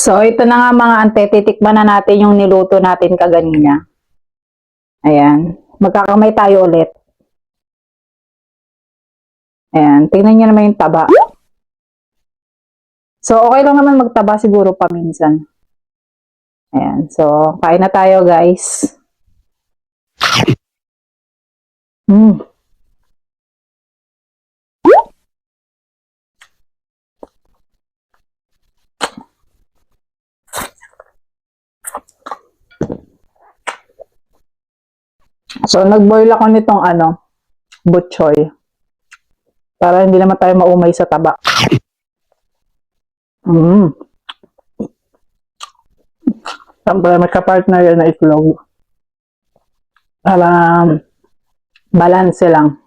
So, ito na nga mga ante, titikman na natin yung niluto natin kaganina. Ayan. Magkakamay tayo ulit. Ayan. Tingnan nyo naman yung taba. So, okay lang naman magtaba siguro paminsan. Ayan. So, kain na tayo guys. So, nag-boil ako nitong butchoy. Para hindi naman tayo maumay sa taba. Siyempre, may kapartner yan na itlog. Para balance lang.